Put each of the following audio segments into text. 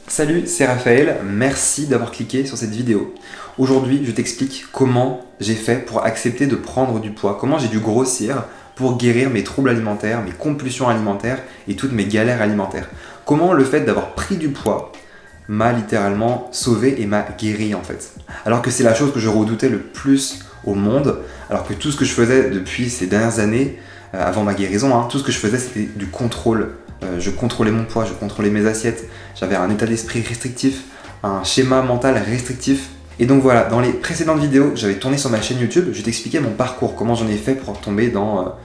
Salut, c'est Raphaël, merci d'avoir cliqué sur cette vidéo. Aujourd'hui, je t'explique comment j'ai fait pour accepter de prendre du poids, comment j'ai dû grossir pour guérir mes troubles alimentaires, mes compulsions alimentaires et toutes mes galères alimentaires. Comment le fait d'avoir pris du poids m'a littéralement sauvé et m'a guéri en fait. Alors que c'est la chose que je redoutais le plus au monde, alors que tout ce que je faisais depuis ces dernières années, avant ma guérison, tout ce que je faisais c'était du contrôle. Je contrôlais mon poids, je contrôlais mes assiettes, j'avais un état d'esprit restrictif, un schéma mental restrictif. Et donc voilà, dans les précédentes vidéos que j'avais tournées sur ma chaîne YouTube, je t'expliquais mon parcours, comment j'en ai fait pour tomber dans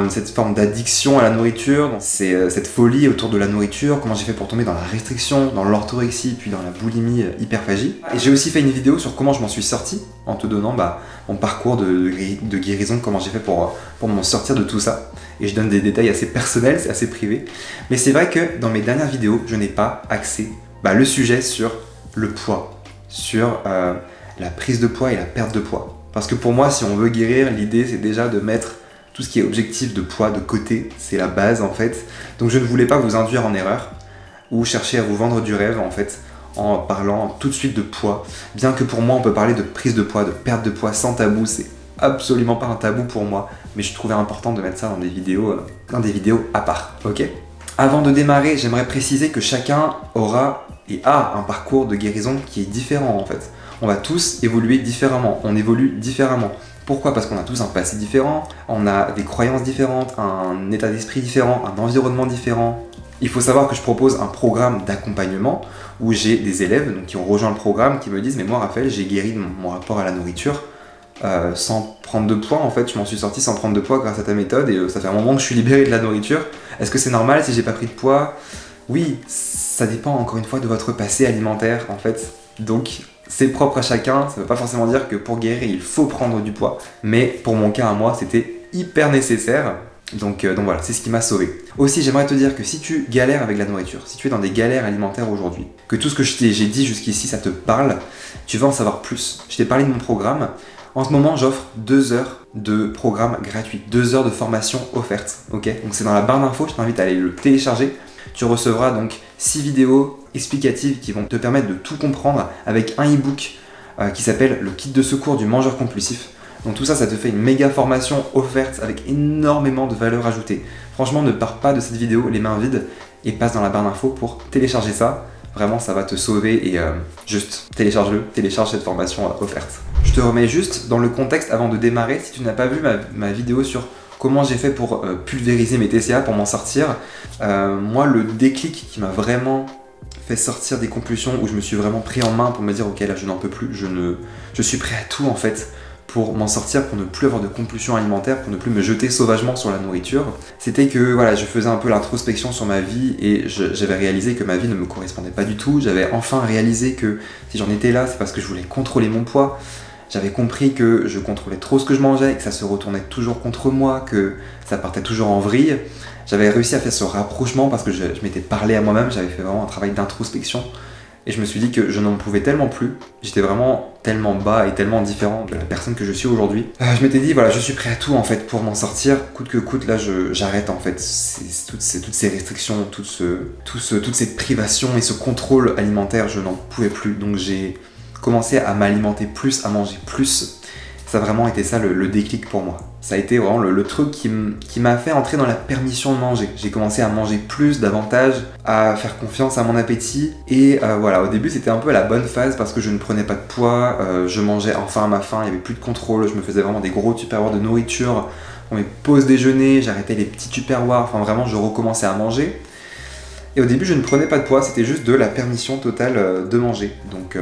cette forme d'addiction à la nourriture, dans cette folie autour de la nourriture, comment j'ai fait pour tomber dans la restriction, dans l'orthorexie, puis dans la boulimie hyperphagie. Et j'ai aussi fait une vidéo sur comment je m'en suis sorti, en te donnant mon parcours de guérison, comment j'ai fait pour m'en sortir de tout ça. Et je donne des détails assez personnels, c'est assez privé. Mais c'est vrai que dans mes dernières vidéos, je n'ai pas axé le sujet sur le poids, sur la prise de poids et la perte de poids. Parce que pour moi, si on veut guérir, l'idée c'est déjà de mettre tout ce qui est objectif de poids de côté, c'est la base en fait. Donc je ne voulais pas vous induire en erreur ou chercher à vous vendre du rêve en fait en parlant tout de suite de poids. Bien que pour moi, on peut parler de prise de poids, de perte de poids sans tabou, c'est absolument pas un tabou pour moi, mais je trouvais important de mettre ça dans des vidéos à part, ok ? Avant de démarrer, j'aimerais préciser que chacun aura et a un parcours de guérison qui est différent en fait. On va tous évoluer différemment, on évolue différemment. Pourquoi ? Parce qu'on a tous un passé différent, on a des croyances différentes, un état d'esprit différent, un environnement différent. Il faut savoir que je propose un programme d'accompagnement où j'ai des élèves qui ont rejoint le programme qui me disent « Mais moi Raphaël, j'ai guéri mon rapport à la nourriture sans prendre de poids, en fait, je m'en suis sorti sans prendre de poids grâce à ta méthode et ça fait un moment que je suis libéré de la nourriture. Est-ce que c'est normal si j'ai pas pris de poids ? Oui, ça dépend encore une fois de votre passé alimentaire en fait. Donc c'est propre à chacun, ça veut pas forcément dire que pour guérir il faut prendre du poids. Mais pour mon cas à moi, c'était hyper nécessaire. Donc voilà, c'est ce qui m'a sauvé. Aussi, j'aimerais te dire que si tu galères avec la nourriture, si tu es dans des galères alimentaires aujourd'hui, que tout ce que j'ai dit jusqu'ici, ça te parle, tu veux en savoir plus. Je t'ai parlé de mon programme. En ce moment, j'offre 2 heures de programme gratuit, 2 heures de formation offerte. Ok ? Donc c'est dans la barre d'infos, je t'invite à aller le télécharger. Tu recevras donc 6 vidéos explicatives qui vont te permettre de tout comprendre avec un e-book qui s'appelle le kit de secours du mangeur compulsif. Donc tout ça, ça te fait une méga formation offerte avec énormément de valeur ajoutée. Franchement, ne pars pas de cette vidéo les mains vides et passe dans la barre d'infos pour télécharger ça. Vraiment, ça va te sauver et juste télécharge cette formation offerte. Je te remets juste dans le contexte avant de démarrer. Si tu n'as pas vu ma vidéo sur comment j'ai fait pour pulvériser mes TCA, pour m'en sortir, moi, le déclic qui m'a vraiment fait sortir des compulsions, où je me suis vraiment pris en main pour me dire ok, là je n'en peux plus, je suis prêt à tout en fait pour m'en sortir, pour ne plus avoir de compulsions alimentaires, pour ne plus me jeter sauvagement sur la nourriture, c'était que voilà, je faisais un peu l'introspection sur ma vie et j'avais réalisé que ma vie ne me correspondait pas du tout. J'avais enfin réalisé que si j'en étais là, c'est parce que je voulais contrôler mon poids. J'avais compris que je contrôlais trop ce que je mangeais, que ça se retournait toujours contre moi, que ça partait toujours en vrille. J'avais réussi à faire ce rapprochement parce que je m'étais parlé à moi-même, j'avais fait vraiment un travail d'introspection. Et je me suis dit que je n'en pouvais tellement plus, j'étais vraiment tellement bas et tellement différent de la personne que je suis aujourd'hui. Je m'étais dit, voilà, je suis prêt à tout en fait pour m'en sortir, coûte que coûte, là j'arrête en fait. Toutes ces restrictions, toute cette privation et ce contrôle alimentaire, je n'en pouvais plus. Donc j'ai commencé à m'alimenter plus, à manger plus. Ça a vraiment été ça le déclic pour moi. Ça a été vraiment le truc qui m'a fait entrer dans la permission de manger. J'ai commencé à manger plus, davantage, à faire confiance à mon appétit. Et voilà, au début c'était un peu la bonne phase parce que je ne prenais pas de poids, je mangeais enfin à ma faim, il n'y avait plus de contrôle, je me faisais vraiment des gros tupperwares de nourriture. Pour mes pauses déjeuner, j'arrêtais les petits tupperwares, enfin vraiment je recommençais à manger. Et au début je ne prenais pas de poids, c'était juste de la permission totale de manger. Donc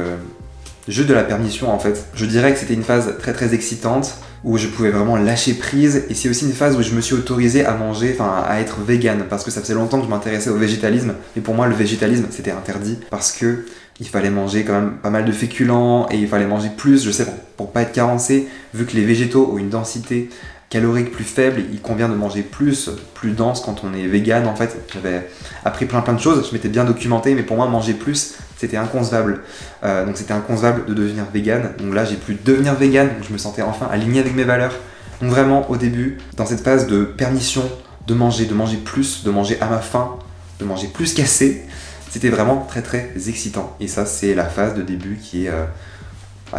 juste de la permission en fait. Je dirais que c'était une phase très très excitante où je pouvais vraiment lâcher prise et c'est aussi une phase où je me suis autorisé à manger, à être vegan parce que ça faisait longtemps que je m'intéressais au végétalisme mais pour moi le végétalisme c'était interdit parce que il fallait manger quand même pas mal de féculents et il fallait manger plus, je sais pour pas être carencé vu que les végétaux ont une densité calorique plus faible, il convient de manger plus dense quand on est vegan en fait. J'avais appris plein de choses, je m'étais bien documenté mais pour moi manger plus c'était inconcevable. Donc c'était inconcevable de devenir vegan. Donc là j'ai pu devenir vegan, donc je me sentais enfin aligné avec mes valeurs. Donc vraiment au début, dans cette phase de permission de manger plus, de manger à ma faim, de manger plus qu'assez, C'était vraiment très très excitant. Et ça, c'est la phase de début qui est...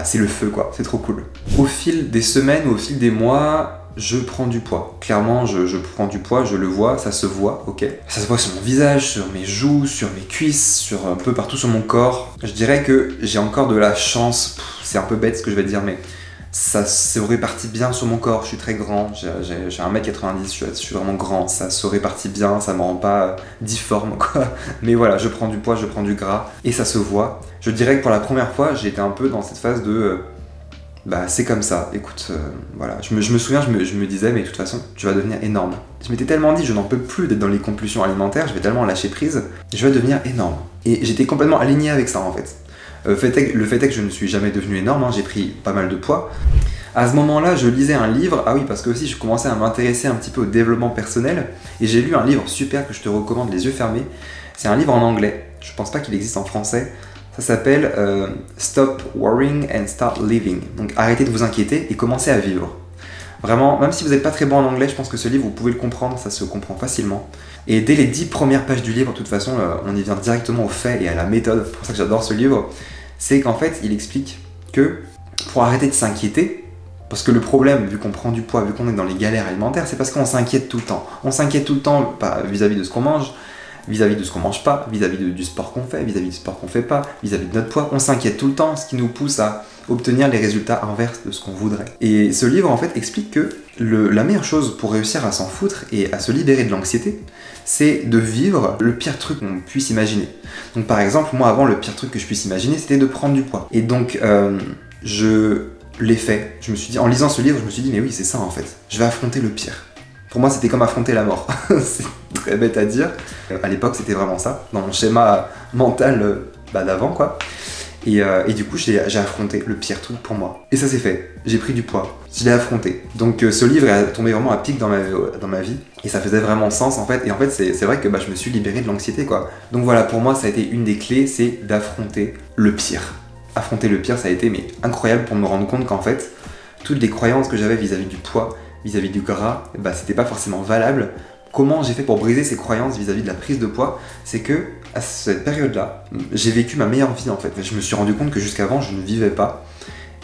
c'est le feu quoi, c'est trop cool. Au fil des semaines ou au fil des mois, je prends du poids. Clairement, je prends du poids, je le vois, ça se voit, ok. Ça se voit sur mon visage, sur mes joues, sur mes cuisses, sur un peu partout sur mon corps. Je dirais que j'ai encore de la chance, c'est un peu bête ce que je vais te dire, mais ça se répartit bien sur mon corps. Je suis très grand, j'ai 1m90, je suis vraiment grand, ça se répartit bien, ça me rend pas difforme quoi. Mais voilà, je prends du poids, je prends du gras, et ça se voit. Je dirais que pour la première fois, j'ai été un peu dans cette phase de... c'est comme ça, écoute, voilà. Je me souviens, je me disais, mais de toute façon, tu vas devenir énorme. Je m'étais tellement dit, je n'en peux plus d'être dans les compulsions alimentaires, je vais tellement lâcher prise, je vais devenir énorme. Et j'étais complètement aligné avec ça en fait. Le fait est que je ne suis jamais devenu énorme, j'ai pris pas mal de poids. À ce moment-là, je lisais un livre, ah oui, parce que aussi je commençais à m'intéresser un petit peu au développement personnel, et j'ai lu un livre super que je te recommande les yeux fermés. C'est un livre en anglais, je pense pas qu'il existe en français. Ça s'appelle Stop Worrying and Start Living. Donc arrêtez de vous inquiéter et commencez à vivre. Vraiment, même si vous n'êtes pas très bon en anglais, je pense que ce livre, vous pouvez le comprendre, ça se comprend facilement. Et dès les 10 premières pages du livre, de toute façon, on y vient directement au fait et à la méthode. C'est pour ça que j'adore ce livre. C'est qu'en fait, il explique que pour arrêter de s'inquiéter, parce que le problème, vu qu'on prend du poids, vu qu'on est dans les galères alimentaires, c'est parce qu'on s'inquiète tout le temps. On s'inquiète tout le temps vis-à-vis de ce qu'on mange, vis-à-vis de ce qu'on mange pas, vis-à-vis du sport qu'on fait, vis-à-vis du sport qu'on fait pas, vis-à-vis de notre poids. On s'inquiète tout le temps, ce qui nous pousse à obtenir les résultats inverses de ce qu'on voudrait. Et ce livre en fait explique que la meilleure chose pour réussir à s'en foutre et à se libérer de l'anxiété, c'est de vivre le pire truc qu'on puisse imaginer. Donc par exemple, moi avant, le pire truc que je puisse imaginer, c'était de prendre du poids. Et donc je l'ai fait. Je me suis dit, en lisant ce livre, je me suis dit, mais oui, c'est ça en fait. Je vais affronter le pire. Pour moi, c'était comme affronter la mort. C'est très bête à dire. À l'époque, c'était vraiment ça, dans mon schéma mental d'avant, quoi. Et du coup, j'ai affronté le pire truc pour moi. Et ça s'est fait. J'ai pris du poids. Je l'ai affronté. Donc ce livre est tombé vraiment à pic dans ma vie. Et ça faisait vraiment sens, en fait. Et en fait, c'est vrai que je me suis libéré de l'anxiété, quoi. Donc voilà, pour moi, ça a été une des clés, c'est d'affronter le pire. Affronter le pire, ça a été incroyable pour me rendre compte qu'en fait, toutes les croyances que j'avais vis-à-vis du poids, vis-à-vis du gras, c'était pas forcément valable. Comment j'ai fait pour briser ces croyances vis-à-vis de la prise de poids? C'est que à cette période-là, j'ai vécu ma meilleure vie en fait. Je me suis rendu compte que jusqu'avant, je ne vivais pas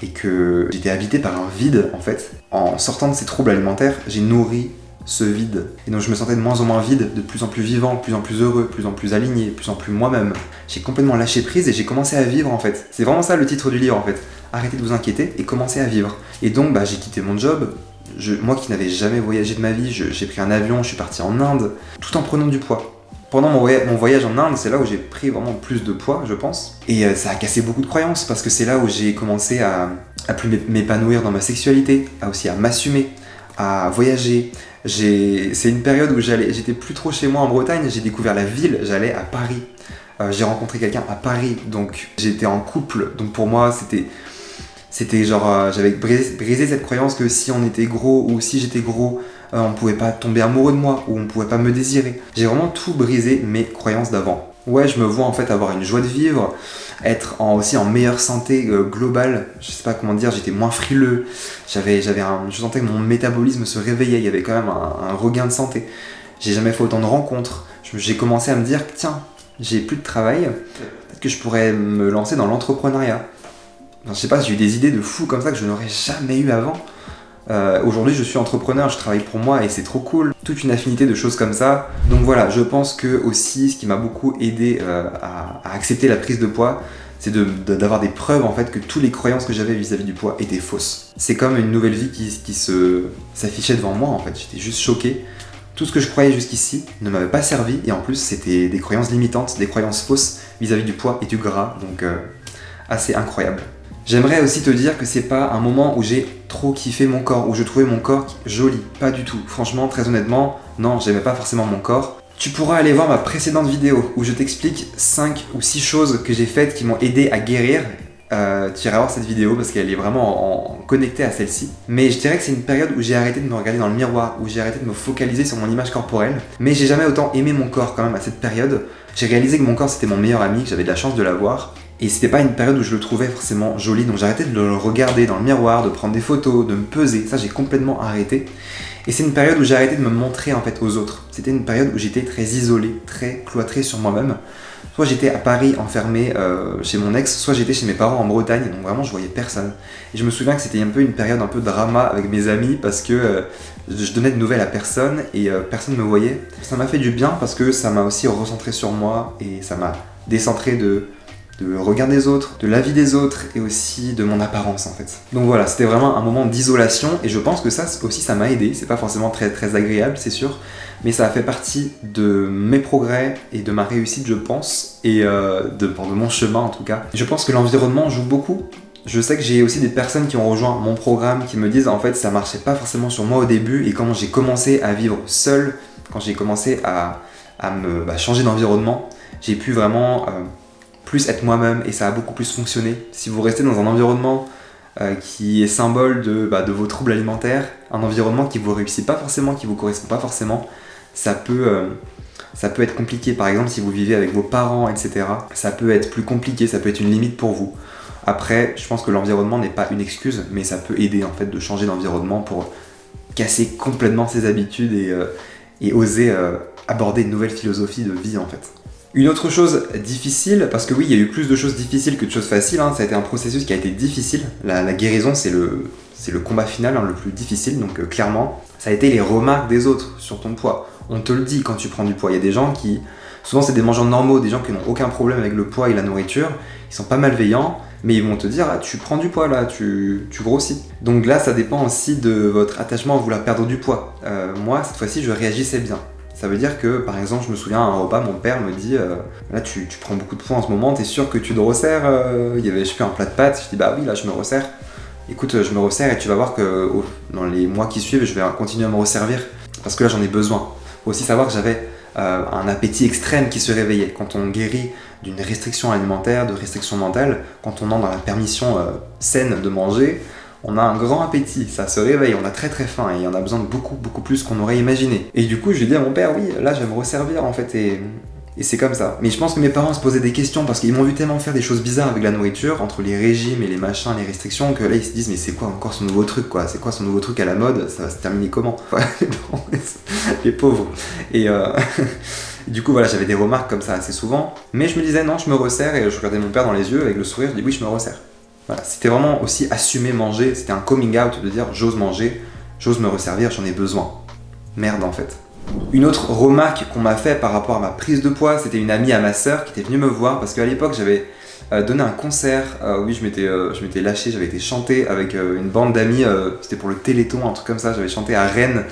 et que j'étais habité par un vide en fait. En sortant de ces troubles alimentaires, j'ai nourri ce vide. Et donc je me sentais de moins en moins vide, de plus en plus vivant, de plus en plus heureux, de plus en plus aligné, de plus en plus moi-même. J'ai complètement lâché prise et j'ai commencé à vivre en fait. C'est vraiment ça le titre du livre en fait. Arrêtez de vous inquiéter et commencez à vivre. Et donc j'ai quitté mon job. Moi qui n'avais jamais voyagé de ma vie, j'ai pris un avion, je suis parti en Inde, tout en prenant du poids. Pendant mon voyage en Inde, c'est là où j'ai pris vraiment plus de poids, je pense. Et ça a cassé beaucoup de croyances, parce que c'est là où j'ai commencé à plus m'épanouir dans ma sexualité, aussi à m'assumer, à voyager. C'est une période où j'étais plus trop chez moi en Bretagne, j'ai découvert la ville, j'allais à Paris. J'ai rencontré quelqu'un à Paris, donc j'étais en couple, donc pour moi c'était genre, j'avais brisé cette croyance que si on était gros ou si j'étais gros, on pouvait pas tomber amoureux de moi ou on pouvait pas me désirer. J'ai vraiment tout brisé mes croyances d'avant. Ouais, je me vois en fait avoir une joie de vivre, être aussi en meilleure santé globale. Je sais pas comment dire, j'étais moins frileux. Je sentais que mon métabolisme se réveillait, il y avait quand même un regain de santé. J'ai jamais fait autant de rencontres. J'ai commencé à me dire, tiens, j'ai plus de travail, peut-être que je pourrais me lancer dans l'entrepreneuriat. Je sais pas, j'ai eu des idées de fou comme ça que je n'aurais jamais eu avant. Aujourd'hui, je suis entrepreneur, je travaille pour moi et c'est trop cool. Toute une affinité de choses comme ça. Donc voilà, je pense que aussi, ce qui m'a beaucoup aidé à accepter la prise de poids, c'est d'avoir des preuves en fait que toutes les croyances que j'avais vis-à-vis du poids étaient fausses. C'est comme une nouvelle vie qui s'affichait devant moi en fait. J'étais juste choqué. Tout ce que je croyais jusqu'ici ne m'avait pas servi et en plus, c'était des croyances limitantes, des croyances fausses vis-à-vis du poids et du gras. Donc assez incroyable. J'aimerais aussi te dire que c'est pas un moment où j'ai trop kiffé mon corps, où je trouvais mon corps joli, pas du tout. Franchement, très honnêtement, non, j'aimais pas forcément mon corps. Tu pourras aller voir ma précédente vidéo où je t'explique 5 ou 6 choses que j'ai faites qui m'ont aidé à guérir. Tu iras voir cette vidéo parce qu'elle est vraiment connectée à celle-ci. Mais je dirais que c'est une période où j'ai arrêté de me regarder dans le miroir, où j'ai arrêté de me focaliser sur mon image corporelle. Mais j'ai jamais autant aimé mon corps quand même à cette période. J'ai réalisé que mon corps c'était mon meilleur ami, que j'avais de la chance de l'avoir. Et c'était pas une période où je le trouvais forcément joli, donc j'arrêtais de le regarder dans le miroir, de prendre des photos, de me peser. Ça, j'ai complètement arrêté. Et c'est une période où j'ai arrêté de me montrer en fait aux autres. C'était une période où j'étais très isolé, très cloîtré sur moi-même. Soit j'étais à Paris enfermé chez mon ex, soit j'étais chez mes parents en Bretagne, donc vraiment je voyais personne. Et je me souviens que c'était un peu une période un peu drama avec mes amis parce que je donnais de nouvelles à personne et personne ne me voyait. Ça m'a fait du bien parce que ça m'a aussi recentré sur moi et ça m'a décentré de regard des autres, de la vie des autres et aussi de mon apparence en fait. Donc voilà, c'était vraiment un moment d'isolation et je pense que ça aussi ça m'a aidé. C'est pas forcément très très agréable, c'est sûr, mais ça a fait partie de mes progrès et de ma réussite, je pense, et de mon chemin en tout cas. Je pense que l'environnement joue beaucoup. Je sais que j'ai aussi des personnes qui ont rejoint mon programme qui me disent en fait ça marchait pas forcément sur moi au début et quand j'ai commencé à vivre seul, quand j'ai commencé à me changer d'environnement, j'ai pu vraiment plus être moi-même et ça a beaucoup plus fonctionné. Si vous restez dans un environnement qui est symbole de vos troubles alimentaires, un environnement qui vous réussit pas forcément, qui vous correspond pas forcément, ça peut être compliqué. Par exemple, si vous vivez avec vos parents, etc., ça peut être plus compliqué, ça peut être une limite pour vous. Après, je pense que l'environnement n'est pas une excuse, mais ça peut aider en fait de changer d'environnement pour casser complètement ses habitudes et oser aborder une nouvelle philosophie de vie en fait. Une autre chose difficile, parce que oui, il y a eu plus de choses difficiles que de choses faciles, ça a été un processus qui a été difficile. La guérison, c'est le combat final le plus difficile, donc clairement, ça a été les remarques des autres sur ton poids. On te le dit quand tu prends du poids. Il y a des gens qui, souvent c'est des mangeurs normaux, des gens qui n'ont aucun problème avec le poids et la nourriture, ils sont pas malveillants, mais ils vont te dire, ah, tu prends du poids là, tu grossis. Donc là, ça dépend aussi de votre attachement à vouloir perdre du poids. Moi, cette fois-ci, je réagissais bien. Ça veut dire que, par exemple, je me souviens à un repas, mon père me dit là, tu prends beaucoup de poids en ce moment, t'es sûr que tu te resserres Il y avait, je sais plus, un plat de pâtes. Je dis, bah oui, là, je me resserre. Écoute, je me resserre et tu vas voir que dans les mois qui suivent, je vais continuer à me resservir. Parce que là, j'en ai besoin. Faut aussi savoir que j'avais un appétit extrême qui se réveillait. Quand on guérit d'une restriction alimentaire, de restriction mentale, quand on entre dans la permission saine de manger, on a un grand appétit, ça se réveille, on a très très faim et on a besoin de beaucoup plus qu'on aurait imaginé. Et du coup, je lui ai dit à mon père, oui, là je vais me resservir en fait et c'est comme ça. Mais je pense que mes parents se posaient des questions parce qu'ils m'ont vu tellement faire des choses bizarres avec la nourriture, entre les régimes et les machins, les restrictions, que là ils se disent, mais c'est quoi encore son nouveau truc quoi? C'est quoi son nouveau truc à la mode? Ça va se terminer comment? Les pauvres. Et du coup, voilà, j'avais des remarques comme ça assez souvent. Mais je me disais, non, je me resserre et je regardais mon père dans les yeux avec le sourire, je dis, oui, je me resserre. Voilà, c'était vraiment aussi assumer manger, c'était un coming out de dire j'ose manger, j'ose me resservir, j'en ai besoin. Merde en fait. Une autre remarque qu'on m'a fait par rapport à ma prise de poids, c'était une amie à ma sœur qui était venue me voir parce qu'à l'époque j'avais donné un concert, oui je m'étais lâché, j'avais été chanter avec une bande d'amis, c'était pour le Téléthon, un truc comme ça, j'avais chanté à Rennes,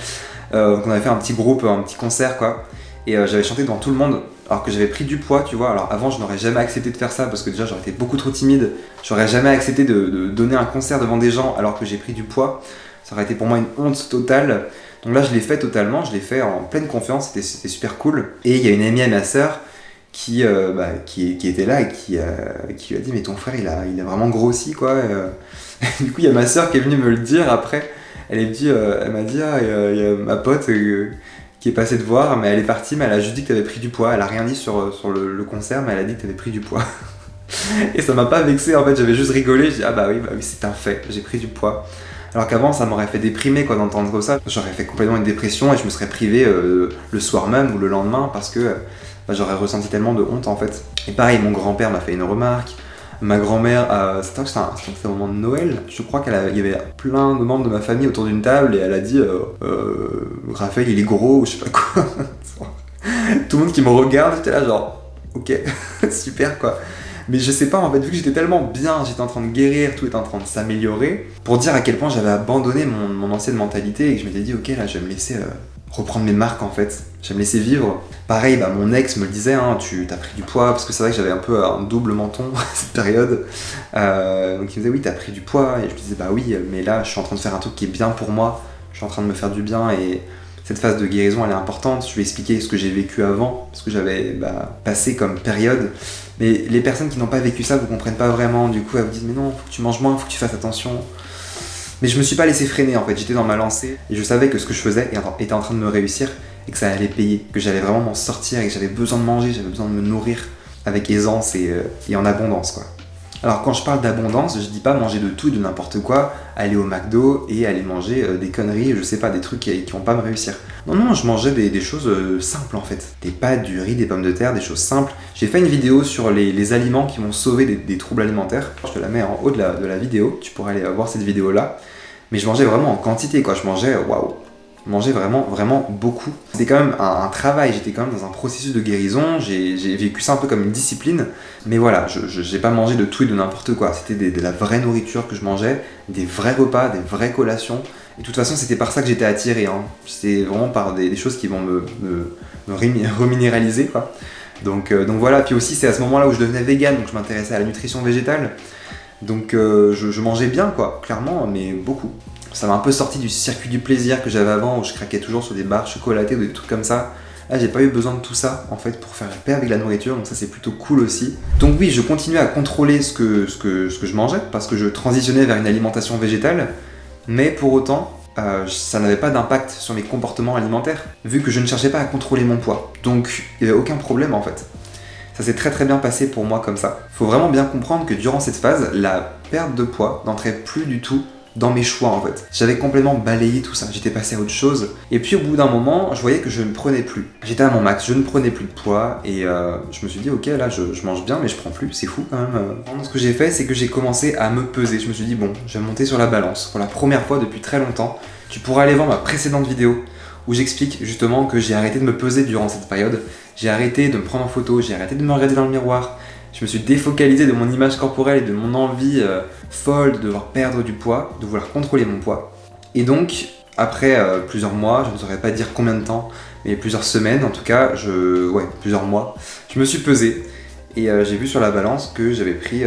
donc on avait fait un petit groupe, un petit concert quoi, et j'avais chanté devant tout le monde. Alors que j'avais pris du poids, tu vois. Alors avant, je n'aurais jamais accepté de faire ça parce que déjà, j'aurais été beaucoup trop timide. J'aurais jamais accepté de donner un concert devant des gens alors que j'ai pris du poids. Ça aurait été pour moi une honte totale. Donc là, je l'ai fait totalement. Je l'ai fait en pleine confiance. C'était super cool. Et il y a une amie à ma sœur qui était là et qui lui a dit, mais ton frère, il a vraiment grossi, quoi. Du coup, il y a ma sœur qui est venue me le dire après. Elle m'a dit, ah, il y a ma pote qui est passée te voir, mais elle est partie, mais elle a juste dit que tu avais pris du poids. Elle a rien dit sur le concert, mais elle a dit que tu avais pris du poids. Et ça m'a pas vexé, en fait, j'avais juste rigolé. Je dis, ah bah oui, c'est un fait, j'ai pris du poids. Alors qu'avant, ça m'aurait fait déprimer quoi d'entendre ça. J'aurais fait complètement une dépression et je me serais privé le soir même ou le lendemain parce que j'aurais ressenti tellement de honte en fait. Et pareil, mon grand-père m'a fait une remarque. Ma grand-mère, c'était au moment de Noël, je crois qu'il y avait plein de membres de ma famille autour d'une table et elle a dit Raphaël il est gros ou je sais pas quoi. Tout le monde qui me regarde, j'étais là genre ok, super quoi. Mais je sais pas en fait, vu que j'étais tellement bien, j'étais en train de guérir, tout était en train de s'améliorer, pour dire à quel point j'avais abandonné mon ancienne mentalité et que je m'étais dit ok là je vais me laisser reprendre mes marques en fait, je vais me laisser vivre. Pareil, mon ex me le disait, tu t'as pris du poids, parce que c'est vrai que j'avais un peu un double menton à cette période. Donc il me disait oui t'as pris du poids, et je lui disais bah oui, mais là je suis en train de faire un truc qui est bien pour moi, je suis en train de me faire du bien et cette phase de guérison elle est importante. Je lui ai expliqué ce que j'ai vécu avant, ce que j'avais passé comme période. Mais les personnes qui n'ont pas vécu ça vous comprennent pas vraiment, du coup elles vous disent mais non, faut que tu manges moins, faut que tu fasses attention. Mais je me suis pas laissé freiner en fait, j'étais dans ma lancée et je savais que ce que je faisais était en train de me réussir et que ça allait payer, que j'allais vraiment m'en sortir et que j'avais besoin de manger, j'avais besoin de me nourrir. avec aisance et en abondance, quoi. Alors quand je parle d'abondance, je dis pas manger de tout et de n'importe quoi, aller au McDo et aller manger des conneries, je sais pas, des trucs qui vont pas me réussir. Non, je mangeais des choses simples en fait. Des pâtes, du riz, des pommes de terre, des choses simples. J'ai fait une vidéo sur les aliments qui m'ont sauvé des troubles alimentaires. Je te la mets en haut de la vidéo, tu pourras aller voir cette vidéo là. Mais je mangeais vraiment en quantité, quoi. Je mangeais, waouh, je mangeais vraiment beaucoup. C'était quand même un travail, j'étais quand même dans un processus de guérison, j'ai vécu ça un peu comme une discipline, mais voilà, j'ai pas mangé de tout et de n'importe quoi. C'était de la vraie nourriture que je mangeais, des vrais repas, des vraies collations. Et de toute façon, c'était par ça que j'étais attiré, hein. C'était vraiment par des choses qui vont me reminéraliser, quoi. Donc voilà, puis aussi c'est à ce moment-là où je devenais vegan, donc je m'intéressais à la nutrition végétale. Donc je mangeais bien, quoi, clairement, mais beaucoup. Ça m'a un peu sorti du circuit du plaisir que j'avais avant, où je craquais toujours sur des barres chocolatées ou des trucs comme ça. Là, j'ai pas eu besoin de tout ça, en fait, pour faire la paix avec la nourriture, donc ça c'est plutôt cool aussi. Donc oui, je continuais à contrôler ce que je mangeais, parce que je transitionnais vers une alimentation végétale, mais pour autant, ça n'avait pas d'impact sur mes comportements alimentaires, vu que je ne cherchais pas à contrôler mon poids. Donc il n'y avait aucun problème, en fait. Ça s'est très bien passé pour moi comme ça. Faut vraiment bien comprendre que durant cette phase, la perte de poids n'entrait plus du tout dans mes choix, en fait. J'avais complètement balayé tout ça, j'étais passé à autre chose. Et puis au bout d'un moment, je voyais que je ne prenais plus. J'étais à mon max, je ne prenais plus de poids et je me suis dit ok, là je mange bien mais je prends plus, c'est fou quand même. Ce que j'ai fait, c'est que j'ai commencé à me peser. Je me suis dit bon, je vais monter sur la balance pour la première fois depuis très longtemps. Tu pourras aller voir ma précédente vidéo où j'explique justement que j'ai arrêté de me peser durant cette période. J'ai arrêté de me prendre en photo, j'ai arrêté de me regarder dans le miroir. Je me suis défocalisé de mon image corporelle et de mon envie folle de devoir perdre du poids, de vouloir contrôler mon poids. Et donc, après plusieurs mois, je ne saurais pas dire combien de temps, mais plusieurs semaines en tout cas, plusieurs mois, je me suis pesé et j'ai vu sur la balance que j'avais pris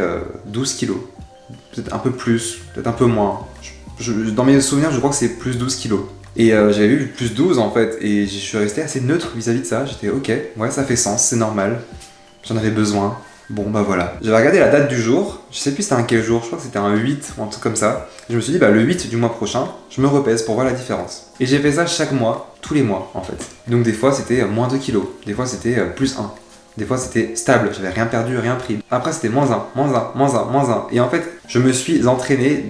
12 kilos. Peut-être un peu plus, peut-être un peu moins. Dans mes souvenirs, je crois que c'est plus 12 kilos. Et j'avais vu plus 12 en fait, et je suis resté assez neutre vis-à-vis de ça. J'étais ok, ouais, ça fait sens, c'est normal, j'en avais besoin. Bon bah voilà. J'avais regardé la date du jour, je sais plus c'était un quel jour, je crois que c'était un 8 ou un truc comme ça. Je me suis dit bah le 8 du mois prochain, je me repèse pour voir la différence. Et j'ai fait ça chaque mois, tous les mois en fait. Donc des fois c'était moins 2 kilos, des fois c'était plus 1. Des fois c'était stable, j'avais rien perdu, rien pris. Après c'était moins 1, moins 1, moins 1, moins 1. Et en fait je me suis entraîné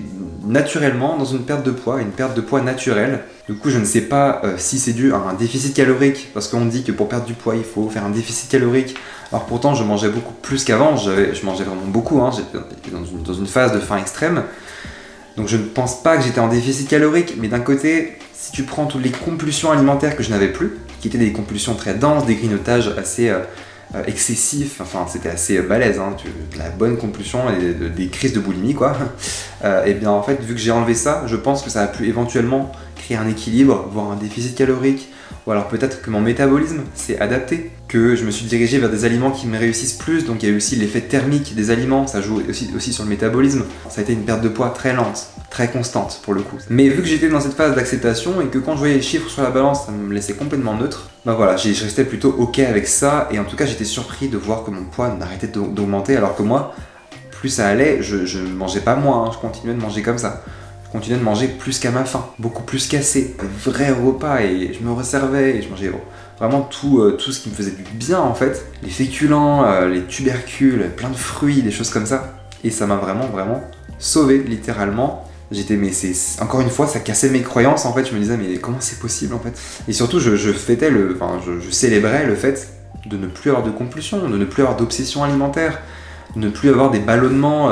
naturellement dans une perte de poids naturelle. Du coup, je ne sais pas si c'est dû à un déficit calorique, parce qu'on dit que pour perdre du poids, il faut faire un déficit calorique. Alors pourtant, je mangeais beaucoup plus qu'avant, je mangeais vraiment beaucoup, hein. J'étais dans une phase de faim extrême. Donc je ne pense pas que j'étais en déficit calorique, mais d'un côté, si tu prends toutes les compulsions alimentaires que je n'avais plus, qui étaient des compulsions très denses, des grignotages assez excessifs, enfin c'était assez balèze, hein, de la bonne compulsion et des crises de boulimie quoi. Et bien en fait, vu que j'ai enlevé ça, je pense que ça a pu éventuellement créer un équilibre, voire un déficit calorique, ou alors peut-être que mon métabolisme s'est adapté, que je me suis dirigé vers des aliments qui me réussissent plus, donc il y a eu aussi l'effet thermique des aliments, ça joue aussi sur le métabolisme. Ça a été une perte de poids très lente, très constante pour le coup. Mais vu que j'étais dans cette phase d'acceptation et que quand je voyais les chiffres sur la balance, ça me laissait complètement neutre, bah voilà, je restais plutôt ok avec ça, et en tout cas j'étais surpris de voir que mon poids n'arrêtait d'augmenter, alors que moi, plus ça allait, je ne mangeais pas moins, hein, je continuais de manger comme ça. Je continuais de manger plus qu'à ma faim, beaucoup plus qu'assez, de vrais repas, et je me resservais, et je mangeais vraiment tout ce qui me faisait du bien en fait. Les féculents, les tubercules, plein de fruits, des choses comme ça. Et ça m'a vraiment sauvé, littéralement. Encore une fois, ça cassait mes croyances en fait. Je me disais, mais comment c'est possible en fait? Et surtout, je célébrais le fait de ne plus avoir de compulsion, de ne plus avoir d'obsession alimentaire, de ne plus avoir des ballonnements.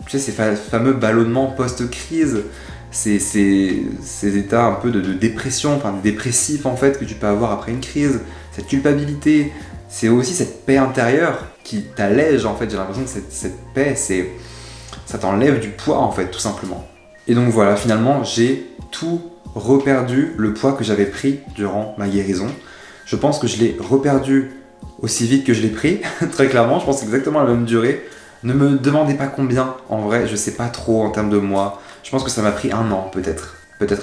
Tu sais, ces fameux ballonnements post-crise, ces états un peu de dépression, enfin dépressif en fait, que tu peux avoir après une crise, cette culpabilité, c'est aussi cette paix intérieure qui t'allège en fait. J'ai l'impression que cette paix, ça t'enlève du poids en fait, tout simplement. Et donc voilà, finalement, j'ai tout reperdu le poids que j'avais pris durant ma guérison. Je pense que je l'ai reperdu aussi vite que je l'ai pris, très clairement, je pense exactement la même durée. Ne me demandez pas combien, en vrai, je sais pas trop en termes de mois. Je pense que ça m'a pris 1 an peut-être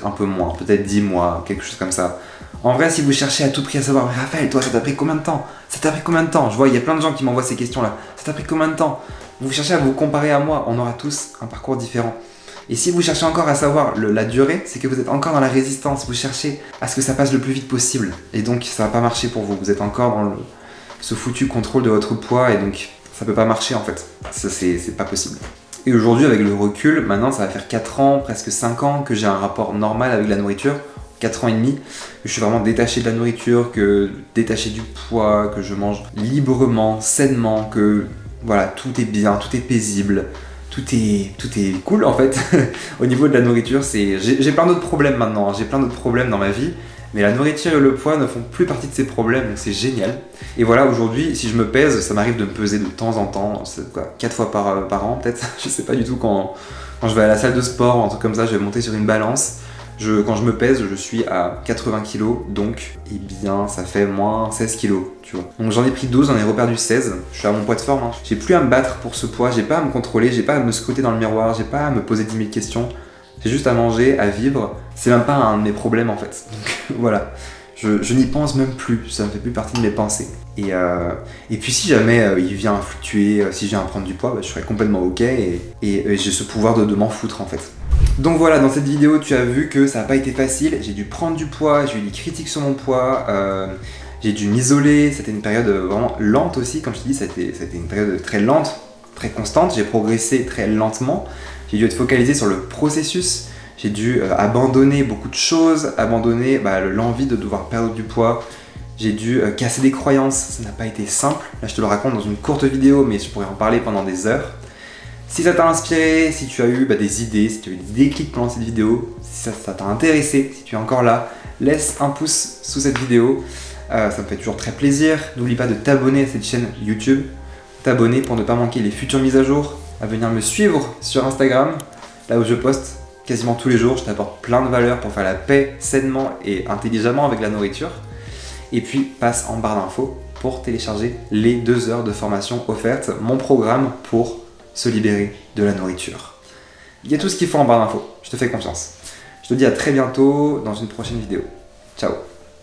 un peu moins, peut-être 10 mois, quelque chose comme ça. En vrai, si vous cherchez à tout prix à savoir, mais Raphaël, toi, ça t'a pris combien de temps? Ça t'a pris combien de temps? Je vois, il y a plein de gens qui m'envoient ces questions-là. Ça t'a pris combien de temps? Vous cherchez à vous comparer à moi, on aura tous un parcours différent. Et si vous cherchez encore à savoir la durée, c'est que vous êtes encore dans la résistance, vous cherchez à ce que ça passe le plus vite possible. Et donc, ça va pas marcher pour vous, vous êtes encore ce foutu contrôle de votre poids et donc ça peut pas marcher en fait. Ça c'est pas possible. Et aujourd'hui avec le recul, maintenant ça va faire 4 ans, presque 5 ans que j'ai un rapport normal avec la nourriture. 4 ans et demi, que je suis vraiment détaché de la nourriture, que détaché du poids, que je mange librement, sainement, que voilà, tout est bien, tout est paisible, tout est cool en fait. Au niveau de la nourriture, j'ai plein d'autres problèmes maintenant, hein. J'ai plein d'autres problèmes dans ma vie, mais la nourriture et le poids ne font plus partie de ces problèmes, donc c'est génial. Et voilà, aujourd'hui, si je me pèse, ça m'arrive de me peser de temps en temps, 4 fois par an peut-être, je sais pas du tout quand je vais à la salle de sport ou un truc comme ça, je vais monter sur une balance. Quand je me pèse, je suis à 80 kg, donc eh bien ça fait moins 16 kg, tu vois. Donc j'en ai pris 12, j'en ai reperdu 16, je suis à mon poids de forme, hein. J'ai plus à me battre pour ce poids, j'ai pas à me contrôler, j'ai pas à me scruter dans le miroir, j'ai pas à me poser 10 000 questions, j'ai juste à manger, à vivre, c'est même pas un de mes problèmes en fait. Donc voilà, je n'y pense même plus, ça ne fait plus partie de mes pensées. Et puis si jamais il vient fluctuer, si je viens à prendre du poids, bah, je serais complètement ok et j'ai ce pouvoir de m'en foutre en fait. Donc voilà, dans cette vidéo, tu as vu que ça n'a pas été facile. J'ai dû prendre du poids, j'ai eu des critiques sur mon poids, j'ai dû m'isoler. C'était une période vraiment lente aussi, comme je te dis, c'était une période très lente, très constante. J'ai progressé très lentement. J'ai dû être focalisé sur le processus. J'ai dû abandonner beaucoup de choses, abandonner l'envie de devoir perdre du poids. J'ai dû casser des croyances, ça n'a pas été simple. Là, je te le raconte dans une courte vidéo, mais je pourrais en parler pendant des heures. Si ça t'a inspiré, si tu as eu des idées, si tu as eu des déclics pendant cette vidéo, si ça t'a intéressé, si tu es encore là, laisse un pouce sous cette vidéo. Ça me fait toujours très plaisir. N'oublie pas de t'abonner à cette chaîne YouTube, t'abonner pour ne pas manquer les futures mises à jour, à venir me suivre sur Instagram, là où je poste quasiment tous les jours. Je t'apporte plein de valeurs pour faire la paix sainement et intelligemment avec la nourriture. Et puis passe en barre d'infos pour télécharger les 2 heures de formation offertes, mon programme pour se libérer de la nourriture. Il y a tout ce qu'il faut en barre d'infos, je te fais confiance. Je te dis à très bientôt dans une prochaine vidéo. Ciao.